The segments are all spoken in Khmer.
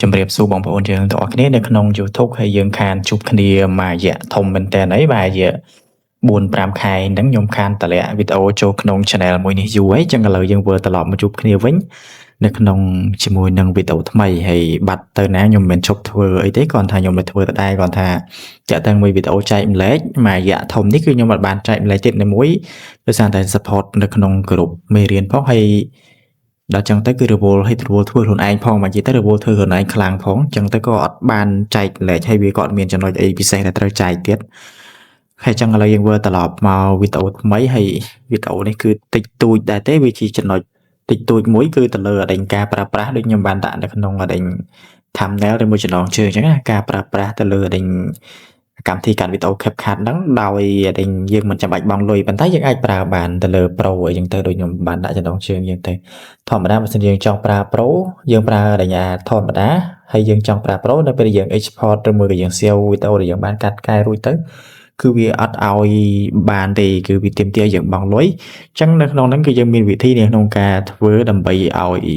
ជំរាបសួរបងប្អូនយើងទាំងអស់គ្នានៅក្នុង YouTube ហើយយើងខានជួបគ្នាមួយរយៈធំមែនតើអីបាទរយៈ 4-5 ខែហ្នឹងខ្ញុំខានតម្លាក់វីដេអូចូលក្នុង Channel មួយនេះយូរហើយអញ្ចឹងឥឡូវយើងវិលត្រឡប់មកជួបគ្នាវិញនៅក្នុងជាមួយនឹងវីដេអូថ្មីហើយបាត់ទៅណាខ្ញុំមិនឈប់ធ្វើអីទេគ្រាន់តែខ្ញុំនៅធ្វើដដែលគ្រាន់ថាចាក់តាំងមួយវីដេអូចែកម្លែកមួយរយៈធំនេះគឺខ្ញុំអត់បានចែកម្លែកទៀតនៅមួយដោយសារតែ support នៅក្នុងក្រុមមេរៀនផងហើយដល់ចឹងទៅគឺរវល់ឲ្យរវល់ធ្វើខ្លួនឯងផងមកនិយាយទៅរវល់ធ្វើខ្លួនឯងខ្លាំងផងចឹងទៅក៏អត់បានចែកលេខហើយវាក៏អត់មានចំណុចអីពិសេសដែលត្រូវចែកទៀតហើយចឹងឥឡូវយើងវិលត្រឡប់មកវីដេអូថ្មីហើយវីដេអូនេះគឺតិចតួចដែរទេវាជាចំណុចតិចតួចមួយគឺទៅលើអដែងការប្រើប្រាស់ដូចខ្ញុំបានដាក់នៅក្នុងអដែង thumbnail ឬមួយចំណងជើងចឹងណាការប្រើប្រាស់ទៅលើអដែងកម្មវិធីកាត់វីដេអូ CapCut ហ្នឹងដោយអដែងយើងមិនចាំបាច់បង់លុយប៉ុន្តែយើងអាចប្រើបានទៅលើ Pro អីចឹងទៅដូចខ្ញុំបានដាក់ចំណងជើងយើងទៅធម្មតាបើសិនយើងចង់ប្រើ Pro យើងប្រើអដែងធម្មតាហើយយើងចង់ប្រើ Pro នៅពេលដែលយើង export ឬមួយក៏យើង save វីដេអូដែលយើងបានកាត់កែរួចទៅគឺវាអត់ឲ្យបានទេគឺវាទាមទារយើងបង់លុយអញ្ចឹងនៅក្នុងហ្នឹងគឺយើងមានវិធីនៅក្នុងការធ្វើដើម្បីឲ្យ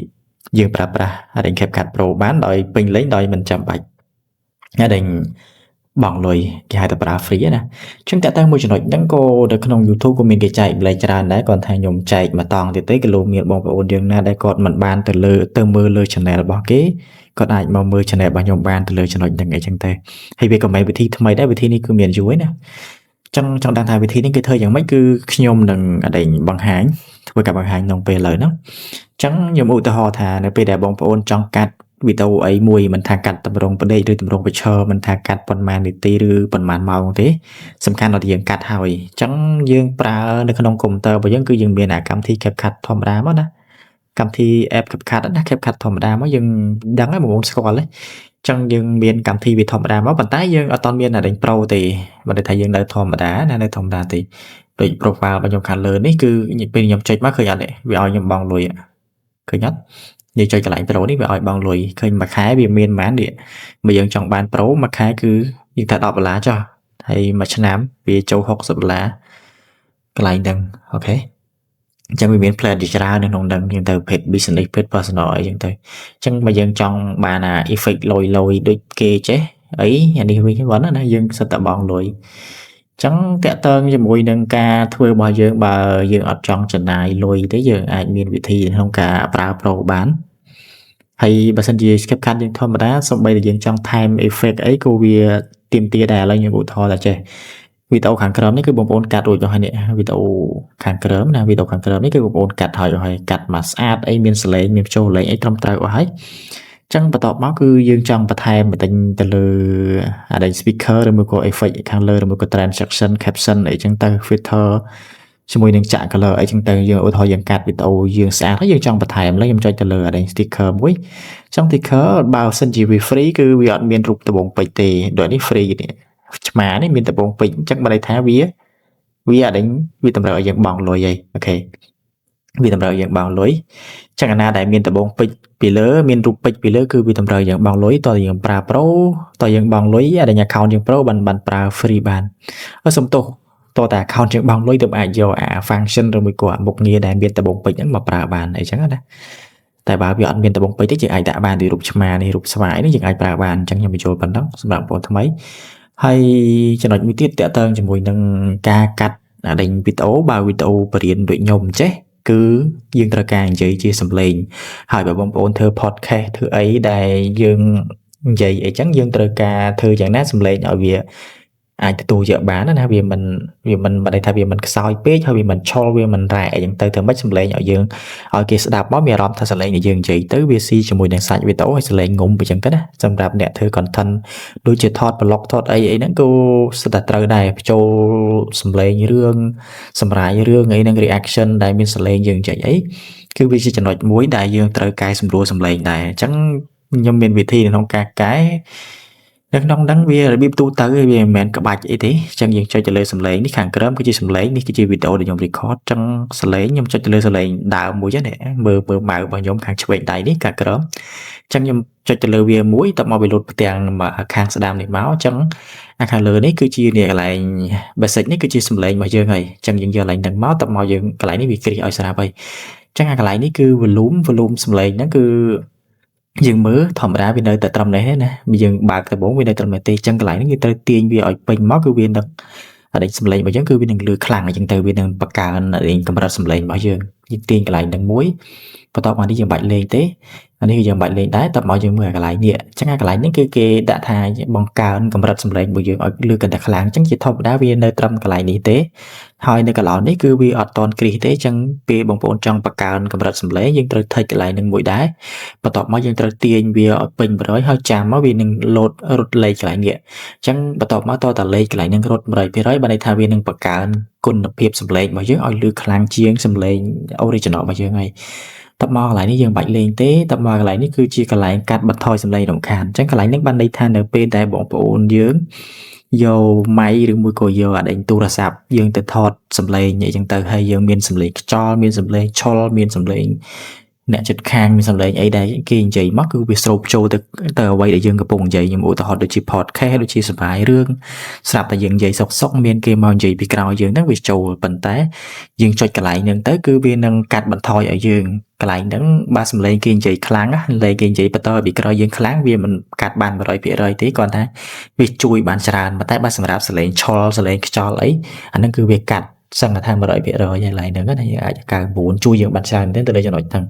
យើងប្រើប្រាស់អដែង CapCut Pro បានដោយពេញលេញដោយមិនចាំបាច់អដែងបង់លុយគេហៅថាប្រើ free ណាអញ្ចឹងតើតើមួយចំណុចហ្នឹងក៏នៅក្នុង YouTube ក៏មានគេចែកម្លែកច្រើនដែរគាត់ថាខ្ញុំចែកមកតង់ទៀតទេក៏លោកមានបងប្អូនយើងណាដែលគាត់មិនបានទៅមើលលើ channel របស់គេគាត់អាចមកមើល channel របស់ខ្ញុំបានទៅលើចំណុចហ្នឹងអីចឹងទៅហើយវាក៏មានវិធីថ្មីដែរវិធីនេះគឺមានយូរហើយណាចង់ដឹងថាវិធីនេះគេធ្វើយ៉ាងម៉េចគឺខ្ញុំនឹងអដែងបង្ហាញធ្វើការបង្ហាញក្នុងពេលឥឡូវហ្នឹងអញ្ចឹងខ្ញុំឧទាហរណ៍ថានៅពេលដែលបងប្អូនចង់កាត់វីដេអូអីមួយមិនថាកាត់តម្រងផ្ដេកឬតម្រងប្រឈើមិនថាកាត់ប៉ុន្មាននាទីឬប៉ុន្មានម៉ោងទេសំខាន់ដល់យើងកាត់ហើយអញ្ចឹងយើងប្រើនៅក្នុងកុំព្យូទ័ររបស់យើងគឺយើងមានកម្មវិធី CapCut ធម្មតាមកណាកម្មវិធី app CapCut ណា CapCut ធម្មតាមកយើងដឹងហើយបងប្អូនស្គាល់ហើយអញ្ចឹងយើងមានកម្មវិធីវាធម្មតាមកប៉ុន្តែយើងអត់ទាន់មានអដែង Pro ទេបើតែថាយើងនៅធម្មតាណានៅធម្មតាទេដូច profile របស់ខ្ញុំខាងលើនេះគឺពេលខ្ញុំចុចមកឃើញអត់ទេវាឲ្យខ្ញុំបង់លុយឃើញអត់និយាយចុចកន្លែង Pro នេះវាឲ្យបង់លុយឃើញមួយខែវាមានប៉ុន្មាននេះបើយើងចង់បាន Pro មួយខែគឺយើងថា$10ចុះហើយមួយឆ្នាំវាចូល$60កន្លែងហ្នឹងអូខេអញ្ចឹងវាមាន plan ជាច្រើននៅក្នុងហ្នឹងយើងទៅ page business page personal អីចឹងទៅអញ្ចឹងបើយើងចង់បានeffect លុយដូចគេចេះអីអានេះវិញហ្នឹងណាយើងសិតតែបង់លុយចឹងតាក់ទងជាមួយនឹងការធ្វើរបស់យើងបើយើងអត់ចង់ចំណាយលុយទេយើងអាចមានវិធីក្នុងការប្រើ Pro បានហើយបើសិនជា CapCut យើងធម្មតាសូម្បីតែយើងចង់ថែម effect អីក៏វាទាមទារដែរឥឡូវខ្ញុំឧទាហរណ៍ថាចេះវីដេអូខាងក្រោមនេះគឺបងប្អូនកាត់រួចទៅហើយនេះវីដេអូខាងក្រោមណាវីដេអូខាងក្រោមនេះគឺបងប្អូនកាត់ហើយកាត់មកស្អាតអីមានសលេងមានបញ្ចូលលេងអីត្រឹមត្រូវអស់ហើយចឹងបន្ទាប់មកគឺយើងចង់បន្ថែមបន្តិចទៅលើអដែង speaker ឬមួយក៏ effect ខាងលើឬមួយក៏ transition caption អីចឹងទៅ filter ជាមួយនឹងចាក់ color អីចឹងទៅយើងឧទាហរណ៍យើងកាត់វីដេអូយើងស្អាតហើយយើងចង់បន្ថែមឡើយខ្ញុំចុចទៅលើអដែង sticker មួយចង់ sticker បើសិនជាវា free គឺវាអត់មានរូបត្បូងពេជ្រទេដូចនេះ free នេះឆ្មានេះមានត្បូងពេជ្រអញ្ចឹងបើន័យថាវាអដែងវាតម្រូវឲ្យយើងបង់លុយហើយអូខេវាតម្រូវឲ្យយើងបង់លុយចឹងអាណាដែលមានត្បូងពេជ្រពីលើមានរូបពេជ្រពីលើគឺវាតម្រូវយើងបង់លុយតើយើងប្រើ Pro តើយើងបង់លុយអដែង account យើង Pro បានប្រើ free បានសំទោសតើតា account យើងបង់លុយទៅអាចយកfunction ឬមួយក៏មុខងារដែលមានត្បូងពេជ្រហ្នឹងមកប្រើបានអីចឹងណាតែបើវាអត់មានត្បូងពេជ្រទេយើងអាចដាក់បានពីរូបឆ្មានេះរូបស្វាយនេះយើងអាចប្រើបានអញ្ចឹងខ្ញុំបញ្ចូលប៉ុណ្ណឹងសម្រាប់បងថ្មីហើយចំណុចមួយទៀតតើតើជាមួយនឹងការកាត់អដែងវីដេអូបើវីដេអូបរិញ្ញាដូចខ្ញុំចេះគឺយើងត្រូវការនិយាយជាសំឡេងហើយបើបងប្អូនធ្វើ podcast ធ្វើអីដែលយើងនិយាយអីចឹងយើងត្រូវការធ្វើយ៉ាងណាសំឡេងឲ្យវាអាចទទួលយកបានណាវាមិនបើន័យថាវាមិនខ្សោយពេកហើយវាមិនឆុលវាមិនរ៉ែអីចឹងទៅធ្វើម៉េចសំឡេងឲ្យយើងឲ្យគេស្ដាប់មកមានអារម្មណ៍ថាសំឡេងដែលយើងនិយាយទៅវាស៊ីជាមួយនឹងសាច់វីដេអូហើយសំឡេងងុំអញ្ចឹងទៅណាសម្រាប់អ្នកធ្វើ content ដូចជាថត blog ថតអីហ្នឹងក៏ស្ទើរតែត្រូវដែរបញ្ចូលសំឡេងរឿងសម្រាប់រឿងអីហ្នឹង reaction ដែលមានសំឡេងយើងនិយាយអីគឺវាជាចំណុចមួយដែលយើងត្រូវកែសម្រួលសំឡេងដែរអញ្ចឹងខ្ញុំមានវិធីក្នុងការកែនៅក្នុងហ្នឹងវារបៀបទូទៅវាមិនមែនក្បាច់អីទេអញ្ចឹងយើងចុចទៅលើសំឡេងនេះខាងក្រោមគឺជាសំឡេងនេះគឺជាវីដេអូដែលខ្ញុំ record អញ្ចឹងសំឡេងខ្ញុំចុចទៅលើសំឡេងដើមមួយហ្នឹងមើលម៉ៅរបស់ខ្ញុំខាងឆ្វេងដៃនេះខាងក្រោមអញ្ចឹងខ្ញុំចុចទៅលើវាមួយតមកវាលោតផ្ទាំងខាងស្ដាំនេះមកអញ្ចឹងខាងលើនេះគឺជានេះកន្លែង basic នេះគឺជាសំឡេងរបស់យើងហើយអញ្ចឹងយើងយកកន្លែងហ្នឹងមកតមកយើងកន្លែងនេះវាគ្រីឲ្យស្រាប់ហើយអញ្ចឹងកន្លែងនេះគឺ volume សំឡេងហ្នឹងគឺ យើងមើលធម្មតាវានៅតែត្រឹមនេះទេណាយើងបើកដំបូងវានៅត្រឹមនេះទេចឹងកន្លែងនេះគឺត្រូវទាញវាឲ្យពេញមកគឺវានឹងអដេញសំឡេងរបស់យើងគឺវានឹងលឺខ្លាំងអញ្ចឹងទៅវានឹងបង្កើនអដេញកម្រិតសំឡេងរបស់យើងទាញកន្លែងហ្នឹងមួយបន្ទាប់មកនេះយើងបាច់លេងទេអានេះគឺយើងបាច់លេងដែរតបមកយើងមើលកន្លែងនេះអញ្ចឹងកន្លែងនេះគឺគេដាក់ថាបង្កើនកម្រិតសំឡេងរបស់យើងឲ្យលឺកាន់តែខ្លាំងអញ្ចឹងជាធម្មតាវានៅត្រឹមកន្លែងនេះទេហើយនៅកន្លែងនេះគឺវាអត់តន់គ្រីសទេអញ្ចឹងពេលបងប្អូនចង់បង្កើនកម្រិតសំឡេងយើងត្រូវថេចកន្លែងហ្នឹងមួយដែរបន្ទាប់មកយើងត្រូវទាញវាឲ្យពេញ100ហើយចាំមកវានឹងលោតរត់លេខកន្លែងនេះអញ្ចឹងបន្ទាប់មកតតែលេខកន្លែងហ្នឹងរត់100%បានន័យថាវានឹងបង្កើនគុណភាពសំឡេងរបស់យើងឲ្យលឺខ្លាំងជាងសំឡេង original របស់យើងហើយតមកកន្លែងនេះយើងបាច់លេងទេតមកកន្លែងនេះគឺជាកន្លែងកាត់បន្ថយសំឡេងរំខានអញ្ចឹងកន្លែងនេះបានន័យថានៅពេលដែលបងប្អូនយើងយកម៉ៃឬមួយក៏យកអាដេញទូរស័ព្ទយើងទៅថតសំឡេងអីចឹងទៅហើយយើងមានសំឡេងខ្យល់មានសំឡេងឆុលមានសំឡេងអ្នកចិត្តខាងមានសំឡេងអីដែលគេនិយាយមកគឺវាស្រូបចូលទៅអ្វីដែលយើងកំពុងនិយាយខ្ញុំឧទាហរណ៍ដូចជា podcast ដូចជាសប្បាយរឿងស្រាប់តែយើងនិយាយសុកមានគេមកនិយាយពីក្រោយយើងហ្នឹងវាចូលប៉ុន្តែយើងចុចកន្លែងហ្នឹងទៅគឺវានឹងកាត់បន្ថយឲ្យយើងកន្លែងហ្នឹងបើសំឡេងគេនិយាយខ្លាំងណាលេងគេនិយាយបន្តពីក្រោយយើងខ្លាំងវាមិនកាត់បាន100%ទេគ្រាន់តែវាជួយបានច្រើនប៉ុន្តែបើសម្រាប់សំឡេងឆុលសំឡេងខ្យល់អីអាហ្នឹងគឺវាកាត់សឹងថា100%ហើយកន្លែងហ្នឹងណាយើងអាច99ជួយយើងបានច្រើនទេទៅលើចំណុចហ្នឹង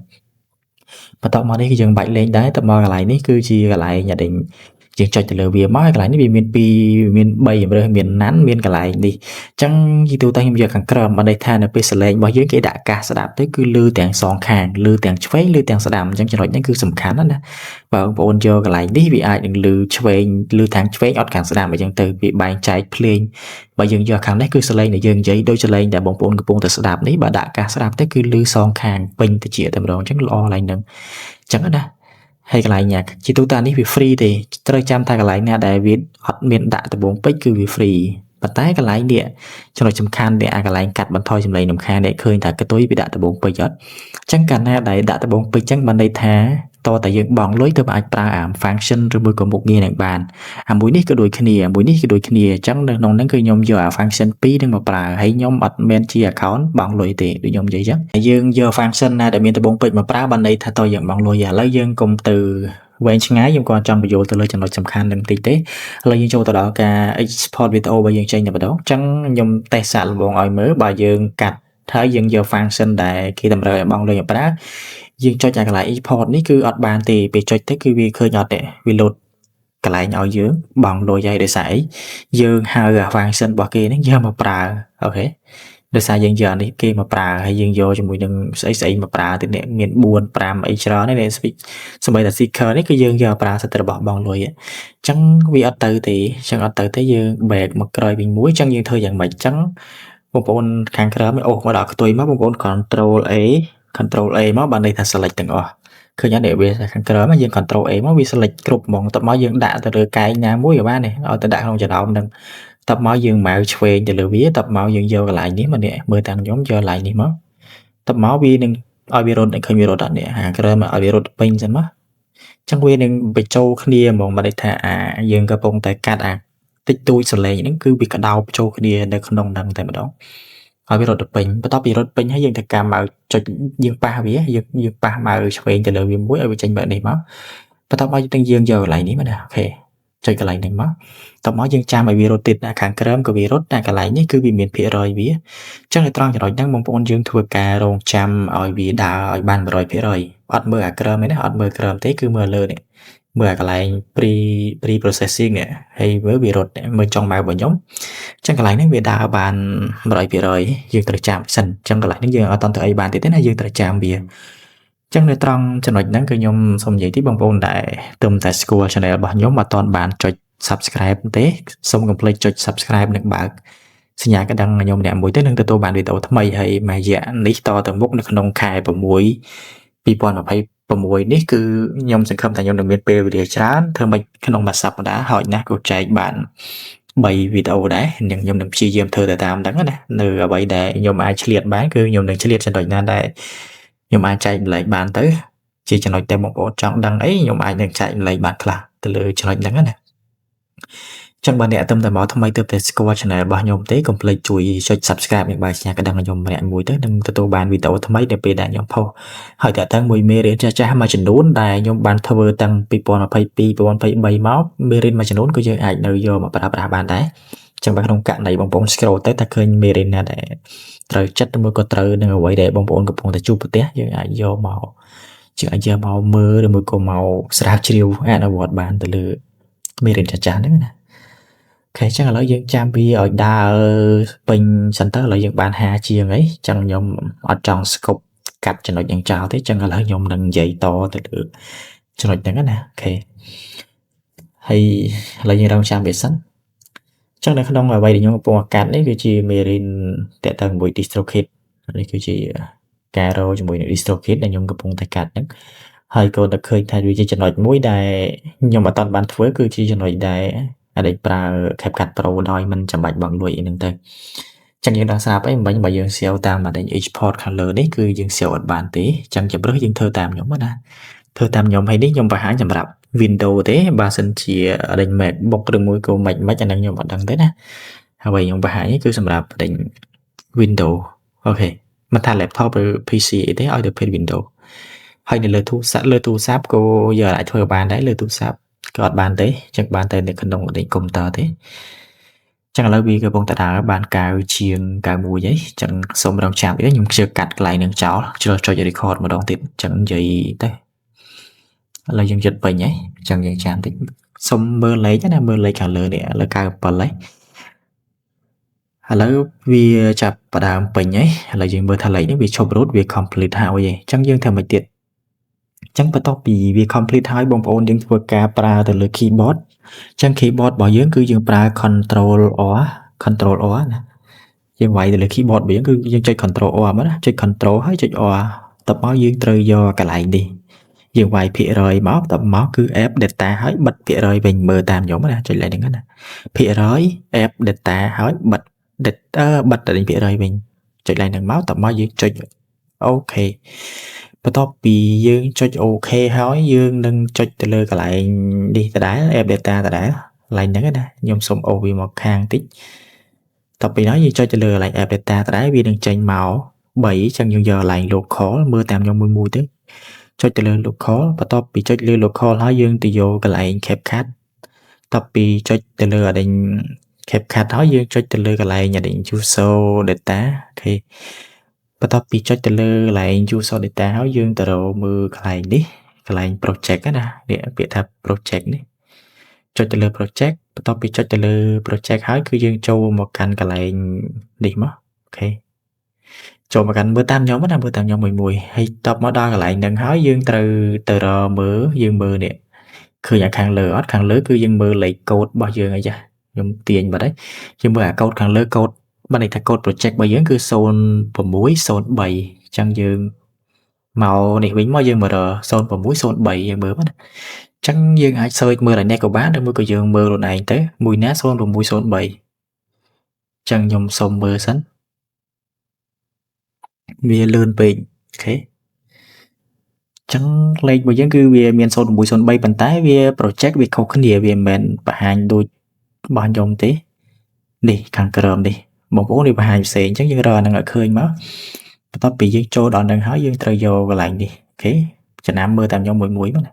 បន្ទាប់មកនេះគឺយើងបាច់លេងដែរតមកកន្លែងនេះគឺជាកន្លែងដែលយើងចុចទៅលើវាមកហើយកន្លែងនេះវាមាន2មាន3ជម្រើសមានណាន់មានកន្លែងនេះអញ្ចឹងជាទូទៅខ្ញុំយកខាងក្រោមបានន័យថានៅពេលសលេងរបស់យើងគេដាក់កាសស្ដាប់ទៅគឺលឺទាំងសងខាងលឺទាំងឆ្វេងលឺទាំងស្ដាំអញ្ចឹងចំណុចហ្នឹងគឺសំខាន់ណាបើបងប្អូនយកកន្លែងនេះវាអាចនឹងលឺឆ្វេងលឺខាងឆ្វេងអត់ខាងស្ដាំអញ្ចឹងទៅវាបែងចែកភ្លេងបើយើងយកខាងនេះគឺសលេងដែលយើងនិយាយដូចសលេងដែលបងប្អូនកំពុងតែស្ដាប់នេះបើដាក់កាសស្ដាប់ទៅគឺលឺសងខាងពេញទៅជាតែម្ដងអញ្ចឹងល្អកន្លែងហ្នឹងអញ្ចឹងណាហើយកន្លែងនេះជាទូទៅនេះវា free ទេត្រូវចាំថាកន្លែងណាដែលវាអត់មានដាក់ដំបងពេជ្រគឺវា free ប៉ុន្តែកន្លែងនេះចំណុចសំខាន់ដែលកន្លែងកាត់បន្ថយសំឡេងរំខានដែលឃើញថាកតុយវាដាក់ដំបងពេជ្រអត់អញ្ចឹងកាលណាដែលដាក់ដំបងពេជ្រអញ្ចឹងបានន័យថាតតែយើងបង់លុយទៅអាចប្រើអា function ឬមួយក៏មុខងារនឹងបានអាមួយនេះក៏ដូចគ្នាមួយនេះក៏ដូចគ្នាអញ្ចឹងនៅក្នុងហ្នឹងគឺខ្ញុំយកអា function 2នឹងមកប្រើហើយខ្ញុំអត់មានជា account បង់លុយទេដូចខ្ញុំនិយាយអញ្ចឹងយើងយក function ណាដែលមានដំបងពេជ្រមកប្រើបានន័យថាតយើងបង់លុយឥឡូវយើងកុំទៅវែងឆ្ងាយខ្ញុំក៏ចង់បញ្យល់ទៅលើចំណុចសំខាន់នឹងបន្តិចទេឥឡូវយើងចូលទៅដល់ការ export video របស់យើងចេញតែម្ដងអញ្ចឹងខ្ញុំតេស្តសាកល្បងឲ្យមើលបើយើងកាត់ហើយយើងយក function ដែលគេតម្រូវឲ្យបង់លុយមកប្រើយើងចុចអាកន្លែង export នេះគឺអត់បានទេពេលចុចទៅគឺវាឃើញអត់ទេវាលោតកន្លែងឲ្យយើងបង់លុយឲ្យដោយសារអីយើងហៅអា function របស់គេនេះយកមកប្រើអូខេដោយសារយើងយកអានេះគេមកប្រើហើយយើងយកជាមួយនឹងស្អីមកប្រើទៀតនេះមាន4 5អីច្រើននេះសម្បីតែ seeker នេះគឺយើងយកប្រើសិទ្ធិរបស់បងលុយអញ្ចឹងវាអត់ទៅទេអញ្ចឹងអត់ទៅទេយើង back មកក្រោយវិញមួយអញ្ចឹងយើងធ្វើយ៉ាងម៉េចអញ្ចឹងបងប្អូនខាងក្រោមអូមកដល់ខ្ទុយមកបងប្អូន control A មកបានន័យថា select ទាំងអស់ឃើញអត់វាខាងក្រោមយើង control A មកវា select គ្រប់ហ្មងតមកយើងដាក់ទៅលើកែងណាមួយក៏បានដែរឲ្យទៅដាក់ក្នុងចំណោមហ្នឹងតបមកយើងម៉ៅឆ្វេងទៅលើវាតបមកយើងយកកន្លែងនេះមកនេះមើលតាំងខ្ញុំយកកន្លែងនេះមកតបមកវានឹងឲ្យវារត់ឃើញវារត់អត់នេះហាក្រោមឲ្យវារត់ពេញសិនមកអញ្ចឹងវានឹងបញ្ចូលគ្នាហ្មងមកន័យថាយើងកំពុងតែកាត់តិចតួចសលេងហ្នឹងគឺវាកដោបចូលគ្នានៅក្នុងហ្នឹងតែម្ដងឲ្យវារត់ទៅពេញបន្ទាប់ពីរត់ពេញហើយយើងត្រូវការមកចុចយើងប៉ះវាយើងប៉ះមកឆ្វេងទៅលើវាមួយឲ្យវាចេញបែបនេះមកបន្ទាប់មកយើងយកកន្លែងនេះមកណាអូខេចុចកន្លែងហ្នឹងមកតមកយើងចាំឲ្យវារត់ទៀតខាងក្រោមក៏វារត់តែកន្លែងនេះគឺវាមានភាគរយវាអញ្ចឹងនៅត្រង់ចំណុចហ្នឹងបងប្អូនយើងធ្វើការរងចាំឲ្យវាដើរឲ្យបាន 100% អត់មើលអាក្រោមទេណាអត់មើលក្រោមទេគឺមើលលើនេះមើលអាកន្លែង pre processing នេះហើយមើលវារត់មើលចុងម៉ៅរបស់ខ្ញុំអញ្ចឹងកន្លែងហ្នឹងវាដើរបាន 100% យើងត្រូវចាំសិនអញ្ចឹងកន្លែងហ្នឹងយើងអត់តន់ទៅអីបានទេណាយើងត្រូវចាំវាចឹងនៅត្រង់ចំណុចហ្នឹងគឺខ្ញុំសូមនិយាយទីបងប្អូនដែលទើបតែស្គាល់ channel របស់ខ្ញុំអត់ទាន់បានចុច subscribe ទេសូមកុំភ្លេចចុច subscribe និងបើកសញ្ញាកណ្ដឹងខ្ញុំអ្នកមួយទៅនឹងទទួលបានវីដេអូថ្មីហើយមួយរយៈនេះតទៅមុខនៅក្នុងខែ6 2026នេះគឺខ្ញុំសង្ឃឹមថាខ្ញុំនឹងមានពេលវេលាច្រើនធ្វើម៉េចក្នុងមួយសប្តាហ៍ហើយណាស់ក៏ចែកបាន3វីដេអូដែរខ្ញុំនឹងព្យាយាមធ្វើទៅតាមហ្នឹងណានៅអ្វីដែលខ្ញុំអាចឆ្លៀតបានគឺខ្ញុំនឹងឆ្លៀតចំណុចណាដែលខ្ញុំអាចចែកម្លែកបានទៅជាចំណុចដែលបងប្អូនចង់ដឹងអីខ្ញុំអាចនឹងចែកម្លែកបានខ្លះទៅលើចំណុចហ្នឹងណា Chẳng bạnអ្នកtâmតែមកថ្មីទើបតែស្គាល់ channel របស់ខ្ញុំទេកុំភ្លេចជួយចុច subscribe និងបាយសញ្ញាកណ្ដឹងខ្ញុំម្នាក់មួយទៅនឹងទទួលបានវីដេអូថ្មីនៅពេលដែលខ្ញុំផុសហើយតើតាំងមួយមេរៀនចាស់ៗមួយចំនួនដែលខ្ញុំបានធ្វើតាំង2022 2023មកមេរៀនមួយចំនួនក៏យើងអាចនៅយកមកប្រើប្រាស់បានដែរចឹងបើក្នុងករណីបងប្អូន scroll ទៅតែឃើញមេរៀនណាដែលត្រូវចិត្តមួយក៏ត្រូវនឹងអ្វីដែលបងប្អូនកំពុងតែជួបប្រទះយើងអាចយកមកមើលឬមួយក៏មកស្រាវជ្រាវអនុវត្តបានទៅលើមេរៀនចាស់ៗហ្នឹងណាអូខេចឹងឥឡូវយើងចាំវាឲ្យដើរពេញសិនទៅឥឡូវយើងបាន50ជាងអីចឹងខ្ញុំអត់ចង់ស្គប់កាត់ចំណុចយ៉ាងចោលទេចឹងឥឡូវខ្ញុំនឹងនិយាយតទៅលើចំណុចហ្នឹងណាអូខេហើយឥឡូវយើងរងចាំវាសិនចឹងនៅក្នុងអ្វីដែលខ្ញុំកំពុងកាត់នេះគឺជាមេរៀនតទៅជាមួយ DistroKid នេះគឺជាការរកជាមួយនឹង DistroKid ដែលខ្ញុំកំពុងតែកាត់ហ្នឹងហើយក៏នឹកឃើញថាវាជាចំណុចមួយដែលខ្ញុំអត់បានធ្វើគឺជាចំណុចដែលអាចប្រើ CapCut Pro ដោយមិនចាំបាច់បង់លុយអីហ្នឹងទៅចឹងយើងដឹងស្រាប់អីមិញបើយើង save តាមអា export color នេះគឺយើង save អត់បានទេចឹងជំរឿសយើងធ្វើតាមខ្ញុំណាធ្វើតាមខ្ញុំហើយនេះខ្ញុំបង្ហាញសម្រាប់ Windows ទេបើសិនជា MacBook ឬមួយក៏ Mac អាហ្នឹងខ្ញុំអត់ដឹងទេណាហើយខ្ញុំបង្ហាញនេះគឺសម្រាប់ Windows អូខេមិនថា laptop ឬ PC អីទេឲ្យទៅពេល Windows ហើយនៅលើទូរស័ព្ទក៏យើងអាចធ្វើបានដែរលើទូរស័ព្ទក៏អត់បានទេចឹងបានតែនៅក្នុងកុំព្យូទ័រទេចឹងឥឡូវវាកំពុងតែដើរបានកៅជាង91ហើយចឹងសូមរងចាំខ្ញុំជឿកាត់កន្លែងនឹងចោលជ្រើសចុច record ម្ដងទៀតចឹងនិយាយទៅឥឡូវយើងយត់ពេញហើយចឹងយើងចាំតិចសូមមើលលេខណាមើលលេខខាងលើនេះលើ97ហើយឥឡូវវាចាប់ផ្ដើមពេញហើយឥឡូវយើងមើលថាលេខនេះវាឈប់ root វា complete ហើយចឹងយើងធ្វើមិនទៀតចឹងបន្ទាប់ពីវា complete ហើយបងប្អូនយើងធ្វើការប្រើទៅលើ keyboard ចឹង keyboard របស់យើងគឺយើងប្រើ control R ណាយើងវាយទៅលើ keyboard របស់យើងគឺយើងចុច control R មកណាចុច control ហើយចុច R តបមកយើងត្រូវយកកន្លែងនេះយើងវាយភាគរយមកតបមកគឺ app data ហើយបិទភាគរយវិញមើលតាមខ្ញុំណាចុចលេខហ្នឹងណាភាគរយ app data ហើយបិទ data បិទតែភាគរយវិញចុចលេខហ្នឹងមកតបមកយើងចុចអូខេបន្ទាប់ពីយើងចុចអូខេហើយយើងនឹងចុចទៅលើកន្លែងនេះដដែល app data ដដែលកន្លែងហ្នឹងណាខ្ញុំសូមអូសវាមកខាងតិចតទៅពីនោះយើងចុចទៅលើកន្លែង app data ដដែលវានឹងចេញមក3ចឹងយើងយកកន្លែង local មើលតាមខ្ញុំមួយទៅចុចទៅលើ local បន្ទាប់ពីចុចលើ local ហើយយើងទៅយកកន្លែង CapCut បន្ទាប់ពីចុចទៅលើអាដេញ CapCut ហើយយើងចុចទៅលើកន្លែងអាដេញ user data អូខេបន្ទាប់ពីចុចទៅលើកន្លែង user data ហើយយើងទៅរកមើលកន្លែងនេះកន្លែង project ណានេះពាក្យថា project នេះចុចទៅលើ project បន្ទាប់ពីចុចទៅលើ project ហើយគឺយើងចូលមកកាន់កន្លែងនេះមកអូខេចូលមកកាន់មើលតាមខ្ញុំណាមើលតាមខ្ញុំមួយហើយតបមកដល់កន្លែងហ្នឹងហើយយើងត្រូវទៅរកមើលយើងមើលនេះឃើញខាងលើអត់ខាងលើគឺយើងមើលលេខកូដរបស់យើងអីចាខ្ញុំទាញបាត់ហើយយើងមើលអាកូដខាងលើកូដបានន័យថាកូដ project របស់យើងគឺ0603អញ្ចឹងយើងមកនេះវិញមកយើងមើល0603យើងមើលបាទអញ្ចឹងយើងអាច search មើលឲ្យអ្នកក៏បានឬមួយក៏យើងមើលខ្លួនឯងទៅមួយណា0603អញ្ចឹងខ្ញុំសុំមើលសិនវាលឿនពេកអូខេចឹងលេខរបស់យើងគឺវាមាន0603ប៉ុន្តែវា project វាខុសគ្នាវាមិនមែនបង្ហាញដូចរបស់ខ្ញុំទេនេះខាងក្រោមនេះបងប្អូននេះបង្ហាញផ្សេងអញ្ចឹងយើងរកអានឹងឲ្យឃើញមកបន្ទាប់ពីយើងចូលដល់នឹងហើយយើងត្រូវយកកន្លែងនេះអូខេចំណាំមើលតាមខ្ញុំមួយមកបន្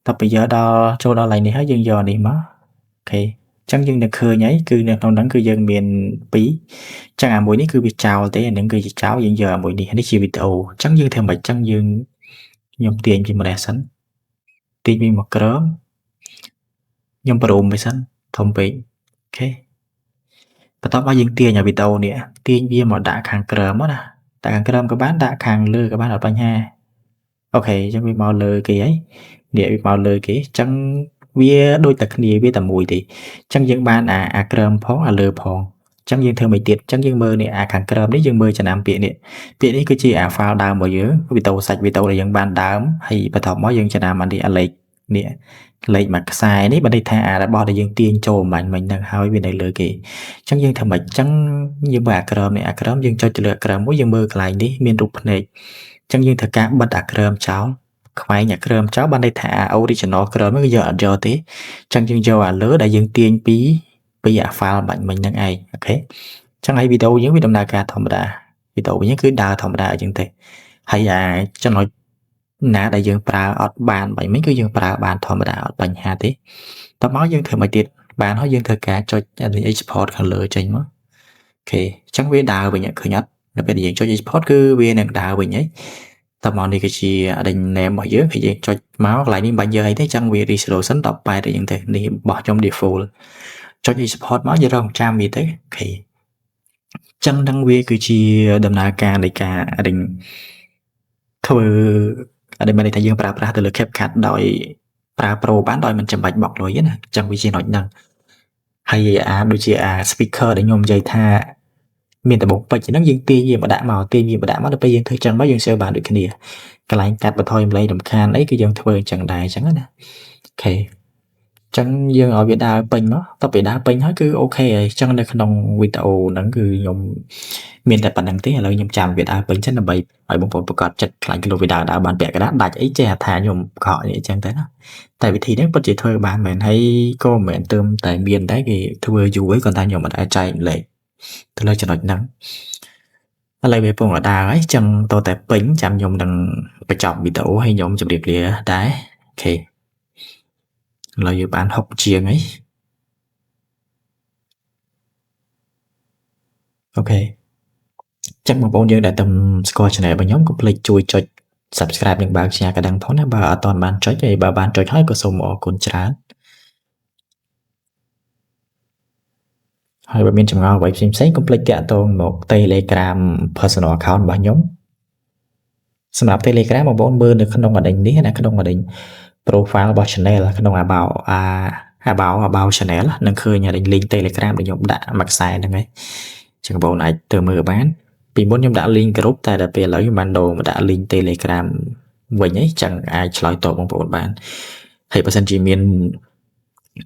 ទាប់ពីយកដល់ចូលដល់កន្លែងនេះហើយយើងយកនេះមកអូខេអញ្ចឹងយើងនឹងឃើញហើយគឺនៅក្នុងហ្នឹងគឺយើងមាន2អញ្ចឹងអាមួយនេះគឺវាចោលទេអានឹងគឺជាចោលយើងយកអាមួយនេះនេះជាវីដេអូអញ្ចឹងយើងធ្វើមិនអញ្ចឹងយើងខ្ញុំទាញពីម្លេះសិនទាញពីមកក្រោមខ្ញុំប្រូមវាសិនធំពេកអូខេបន្ទាប់មកយើងទាញអាវីដេអូនេះទាញវាមកដាក់ខាងក្រោមមកណាដាក់ខាងក្រោមក៏បានដាក់ខាងលើក៏បានអត់បញ្ហាអូខេអញ្ចឹងវាមកលើគេហើយនេះវាមកលើគេអញ្ចឹងវាដូចតែគ្នាវាតែមួយទេអញ្ចឹងយើងបានអាក្រោមផងអាលើផងអញ្ចឹងយើងធ្វើមិនទៀតអញ្ចឹងយើងមើលនេះអាខាងក្រោមនេះយើងមើលចំណាំពាក្យនេះគឺជាអា file ដើមរបស់យើងវីដេអូសាច់វីដេអូដែលយើងបានដើមហើយបន្ទាប់មកយើងចំណាំអានេះអាលេខនេះលេខមួយខ្សែនេះបើន័យថាអារបស់ដែលយើងទាញចូលមិញហ្នឹងហើយវានៅលើគេអញ្ចឹងយើងធ្វើមិនអញ្ចឹងយើងមើលអាក្រោមនេះអាក្រោមយើងចុចទៅលើអាក្រោមមួយយើងមើលកន្លែងនេះមានរូបភ្នែកអញ្ចឹងយើងធ្វើការបិទអាក្រោមចោលខ្វែងអាក្រោមចោលបើន័យថា original ក្រោមហ្នឹងយើងអត់យកទេអញ្ចឹងយើងយកអាលើដែលយើងទាញពី ពីអា file បាញ់មិញហ្នឹងឯងអូខេចឹងហើយវីដេអូយើងវាដំណើរការធម្មតាវីដេអូវិញគឺដើរធម្មតាអញ្ចឹងទេហើយចំណុចណាដែលយើងប្រើអត់បានបាញ់មិញគឺយើងប្រើបានធម្មតាអត់បញ្ហាទេតោះមកយើងធ្វើមកទៀតបានហើយយើងធ្វើការចុច export ខាងលើចេញមកអូខេអញ្ចឹងវាដើរវិញឃើញអត់នៅពេលដែលយើងចុច export គឺវានឹងដើរវិញហើយតោះមកនេះគឺជាដេញ name របស់យើងគឺយើងចុចមកកន្លែងនេះបាញ់យើងអីទេអញ្ចឹងវា resolution 18អីចឹងទេនេះរបស់ខ្ញុំ default ចុច export មកយើងរកចាំវាទៅអូខេចឹងនឹងវាគឺជាដំណើរការនៃការដេញធ្វើដែលមានន័យថាយើងប្រើប្រាស់ទៅលើ CapCut ដោយប្រើ Pro បានដោយមិនចាំបាច់បង់លុយទេណាចឹងវាជាចំណុចហ្នឹងហើយដូចជា speaker ដែលខ្ញុំនិយាយថាមានដំបូងពេជ្រហ្នឹងយើងទាញវាមកដាក់មកដល់ពេលយើងធ្វើចឹងមកយើង save បានដូចគ្នាកន្លែងកាត់បន្ថយសម្លេងរំខានអីគឺយើងធ្វើអញ្ចឹងដែរអញ្ចឹងណាអូខេចឹងយើងឲ្យវាដើរពេញមកតទៅពេលដើរពេញហើយគឺអូខេហើយចឹងនៅក្នុងវីដេអូហ្នឹងគឺខ្ញុំមានតែប៉ុណ្្នឹងទេឥឡូវខ្ញុំចាំវាដើរពេញចឹងដើម្បីឲ្យបងប្អូនប្រកាសចិត្តខ្លាញ់គីឡូវីដេអូដើរបានពាក់កណ្ដាលដាច់អីចេះថាខ្ញុំកក់នេះអញ្ចឹងទៅណាតែវិធីនេះពិតជាធ្វើបានមែនហើយក៏មិនមែនទៅតែមានតែគេធ្វើយូរហើយគាត់ថាខ្ញុំមិនអាចចែកលេខទៅលើចំណុចហ្នឹងឥឡូវវាពងដើរហើយចឹងតតែពេញចាំខ្ញុំនឹងបញ្ចប់វីដេអូហើយខ្ញុំជម្រាបលាដែរអូខេឥឡូវយើងបាន6ជាងហើយអូខេចឹងបងប្អូនយើងដែលតាមស្គាល់ channel របស់ខ្ញុំកុំភ្លេចជួយចុច subscribe និងបើកកណ្ដឹងផងណាបើអត់ទាន់បានចុចហើយបើបានចុចហើយក៏សូមអរគុណច្រើនហើយបើមានចម្ងល់អ្វីផ្សេងៗកុំភ្លេចតាក់ទងមក Telegram personal account របស់ខ្ញុំសម្រាប់ Telegram បងប្អូនមើលនៅក្នុងអដិញនេះណាក្នុងអដិញ profile របស់ channel ក្នុង about channel នឹងឃើញអដិញ link Telegram ដែលខ្ញុំដាក់មួយខ្សែហ្នឹងហើយចឹងបងប្អូនអាចទៅមើលបានពីមុនខ្ញុំដាក់ link group តែដល់ពេលឥឡូវខ្ញុំបានដូរមកដាក់ link Telegram វិញហើយចឹងអាចឆ្លើយតបបងប្អូនបានហើយបើសិនជាមាន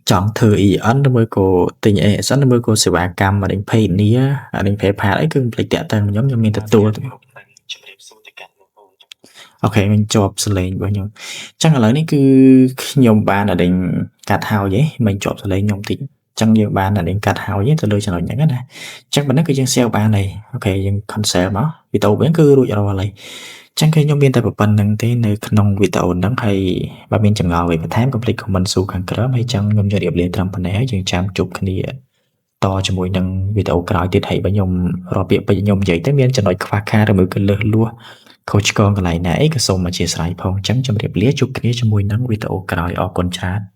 ចង់ធ្វើ EN ឬមួយក៏ទិញ ASN ឬមួយក៏សេវាកម្មអដិញ Payoneer អដិញ PayPal អីគឺកុំភ្លេចតាក់ទងខ្ញុំមានទទួលជំរាបសួរទៅកាន់បងប្អូនអូខេខ្ញុំជាប់សលេងរបស់ខ្ញុំចឹងឥឡូវនេះគឺខ្ញុំបានអដិញកាត់ហើយមិនជាប់សលេងខ្ញុំតិចចឹងយើងបានអដិញកាត់ហើយទៅលើចំណុចហ្នឹងណាចឹងប៉ុណ្ណឹងគឺយើង save បានហើយអូខេយើង cancel មកវីដេអូវិញគឺរួចរាល់ហើយចឹងគឺខ្ញុំមានតែប៉ុណ្្នឹងទេនៅក្នុងវីដេអូហ្នឹងហើយបើមានចម្ងល់អ្វីបន្ថែមកុំភ្លេច comment សួរខាងក្រោមហើយចឹងខ្ញុំជម្រាបលាត្រឹមប៉ុណ្ណេះហើយយើងចាំជួបគ្នាតជាមួយនឹងវីដេអូក្រោយទៀតហើយបើខ្ញុំរកពាក្យពេចន៍ខ្ញុំនិយាយទៅមានចំណុចខ្វះខាតឬមួយក៏លើសលួសខុសឆ្គងកន្លែងណាអីក៏សូមអធិស្ឋានផងចឹងជម្រាបលាជួបគ្នាជាមួយនឹងវីដេអូក្រោយអរគុណច្រើន